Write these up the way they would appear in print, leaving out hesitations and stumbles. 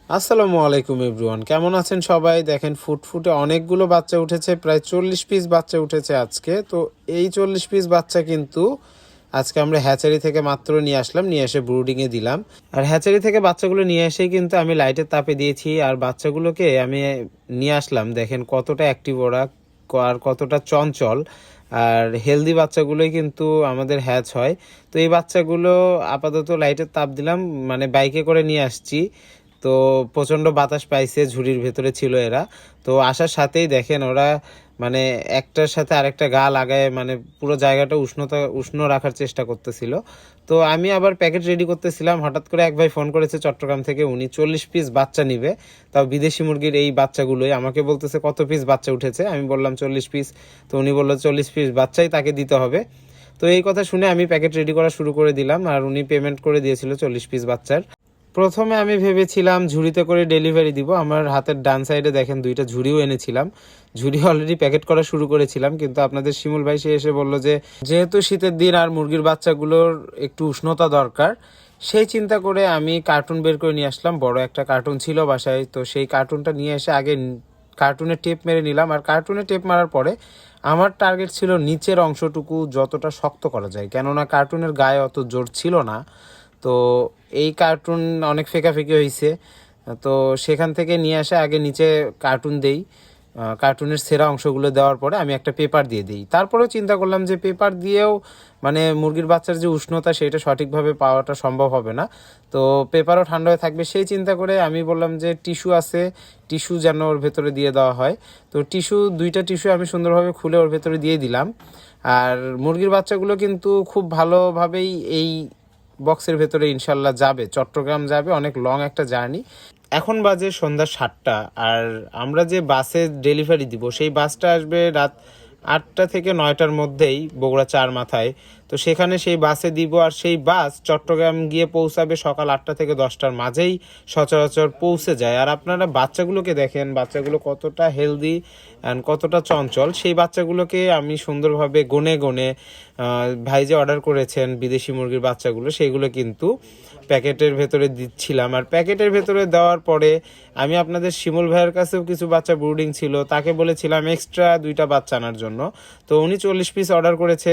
আসসালামু আলাইকুম এভরিওয়ান, কেমন আছেন সবাই? দেখেন ফুটফুটে অনেকগুলো বাচ্চা উঠেছে, প্রায় 40 পিস বাচ্চা উঠেছে আজকে। তো এই 40 পিস বাচ্চা কিন্তু আজকে আমরা হ্যাচারি থেকে মাত্র নিয়ে আসলাম, নিয়ে এসে ব্রুডিংয়ে দিলাম। আর হ্যাচারি থেকে বাচ্চাগুলো নিয়ে এসেই কিন্তু আমি লাইটের তাপে দিয়েছি। আর বাচ্চাগুলোকে আমি নিয়ে আসলাম, দেখেন কতটা অ্যাক্টিভ ওরা, আর কতটা চঞ্চল আর হেলদি বাচ্চাগুলোই কিন্তু আমাদের হ্যাচ হয়। তো এই বাচ্চাগুলো আপাতত লাইটের তাপ দিলাম, মানে বাইকে করে নিয়ে আসছি। তো প্রচণ্ড বাতাস পাইছে, ঝুড়ির ভেতরে ছিল এরা। তো আসার সাথেই দেখেন ওরা মানে একটার সাথে আরেকটা গা লাগায়, মানে পুরো জায়গাটা উষ্ণ রাখার চেষ্টা করতেছিল। তো আমি আবার প্যাকেট রেডি করতেছিলাম, হঠাৎ করে এক ভাই ফোন করেছে চট্টগ্রাম থেকে, উনি 40 পিস বাচ্চা নিবে, তাও বিদেশি মুরগির এই বাচ্চাগুলোই। আমাকে বলতেছে কত পিস বাচ্চা উঠেছে, আমি বললাম 40 পিস। তো উনি বললো 40 পিস বাচ্চাই তাকে দিতে হবে। তো এই কথা শুনে আমি প্যাকেট রেডি করা শুরু করে দিলাম, আর উনি পেমেন্ট করে দিয়েছিল 40 পিস বাচ্চার। প্রথমে আমি ভেবেছিলাম ঝুড়িতে করে ডেলিভারি দিব। আমার হাতের ডান সাইডে দেখেন দুইটা ঝুড়িও এনেছিলাম, ঝুড়ি অলরেডি প্যাকেট করা শুরু করেছিলাম। কিন্তু আপনাদের শিমুল ভাই সে এসে বলল যে যেহেতু শীতের দিন আর মুরগির বাচ্চাগুলোর একটু উষ্ণতা দরকার, সেই চিন্তা করে আমি কার্টুন বের করে নিয়ে আসলাম। বড় একটা কার্টুন ছিল বাসায়, তো সেই কার্টুনটা নিয়ে এসে আগে কার্টুনে টেপ মেরে নিলাম। আর কার্টুনে টেপ মারার পরে আমার টার্গেট ছিল নিচের অংশটুকু যতটা শক্ত করা যায়, কেননা কার্টুনের গায়ে অত জোর ছিল না। তো এই কার্টুন অনেক ফেকাফেকি হয়েছে, তো সেখান থেকে নিয়ে আসে আগে নিচে কার্টুন দেই। কার্টুনের সেরা অংশগুলো দেওয়ার পরে আমি একটা পেপার দিয়ে দিই। তারপরেও চিন্তা করলাম যে পেপার দিয়েও মানে মুরগির বাচ্চার যে উষ্ণতা সেটা সঠিকভাবে পাওয়াটা সম্ভব হবে না, তো পেপারও ঠান্ডা হয়ে থাকবে সেই চিন্তা করে আমি বললাম যে টিস্যু আছে, টিস্যু যেন ওর ভেতরে দিয়ে দেওয়া হয়। তো দুইটা টিস্যু আমি সুন্দরভাবে খুলে ওর ভেতরে দিয়ে দিলাম। আর মুরগির বাচ্চাগুলো কিন্তু খুব ভালোভাবেই এই বক্সের ভেতরে ইনশাল্লাহ যাবে, চট্টগ্রাম যাবে, অনেক লং একটা জার্নি। এখন বাজে সন্ধ্যা 7টা, আর আমরা যে বাসে ডেলিভারি দিব সেই বাসটা আসবে রাত 8টা থেকে 9টার মধ্যেই বগুড়া 4 মাথায়। তো সেখানে সেই বাসে দিব, আর সেই বাস চট্টগ্রাম গিয়ে পৌঁছাবে সকাল 8টা থেকে 10টার মাঝেই সচরাচর পৌঁছে যায়। আর আপনারা বাচ্চাগুলোকে দেখেন, বাচ্চাগুলো কতটা হেলদি অ্যান্ড কতটা চঞ্চল। সেই বাচ্চাগুলোকে আমি সুন্দরভাবে গনে গনে ভাই যে অর্ডার করেছেন বিদেশি মুরগির বাচ্চাগুলো, সেইগুলো কিন্তু প্যাকেটের ভেতরে দিচ্ছিলাম। আর প্যাকেটের ভেতরে দেওয়ার পরে আমি আপনাদের শিমুল ভাইয়ের কাছেও কিছু বাচ্চা ব্রুডিং ছিল, তাকে বলেছিলাম এক্সট্রা 2টা বাচ্চা আনার জন্য। তো উনি 40 পিস অর্ডার করেছে।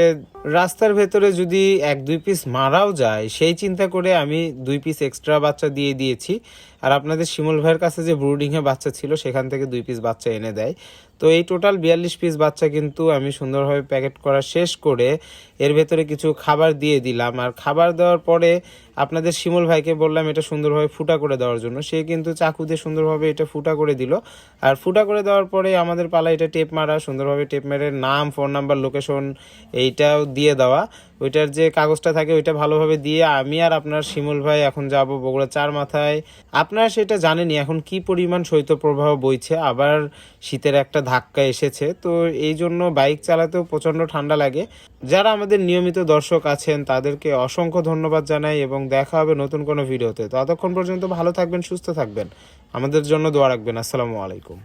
রাস্তার ভেতরে যদি 1-2 পিস মারাও যায় সেই চিন্তা করে আমি 2 পিস এক্সট্রা বাচ্চা দিয়ে দিয়েছি। আর আপনাদের শিমুল ভাইয়ের কাছে যে ব্রুডিংয়ে বাচ্চা ছিল সেখান থেকে 2 পিস বাচ্চা এনে দেয়। তো এই টোটাল 42 পিস বাচ্চা কিন্তু আমি সুন্দরভাবে প্যাকেট করা শেষ করে এর ভেতরে কিছু খাবার দিয়ে দিলাম। আর খাবার দেওয়ার পরে আপনাদের শিমুল ভাইকে বললাম এটা সুন্দরভাবে ফুটা করে দেওয়ার জন্য, সে কিন্তু চাকু দিয়ে সুন্দরভাবে এটা ফুটা করে দিল। আর ফুটা করে দেওয়ার পরে আমাদের পালা এটা টেপ মারা, সুন্দরভাবে টেপ মেরে নাম, ফোন নাম্বার, লোকেশন এইটাও দিয়ে দেওয়া। ওইটার যে কাগজটা থাকে ওইটা ভালোভাবে দিয়ে আমি আর আপনার শিমুল ভাই এখন যাব বগুড়া 4 মাথায়। আপনারা সেটা জানেনই এখন কি পরিমাণ শৈত্যপ্রবাহ বইছে, আবার শীতের একটা ধাক্কা এসেছে। তো এই জন্য বাইক চালাতেও প্রচণ্ড ঠান্ডা লাগে। যারা আমাদের নিয়মিত দর্শক আছেন তাদেরকে অসংখ্য ধন্যবাদ জানাই, এবং দেখা হবে নতুন কোনো ভিডিওতে। ততক্ষণ পর্যন্ত ভালো থাকবেন, সুস্থ থাকবেন, আমাদের জন্য দোয়া রাখবেন। আসসালামু আলাইকুম।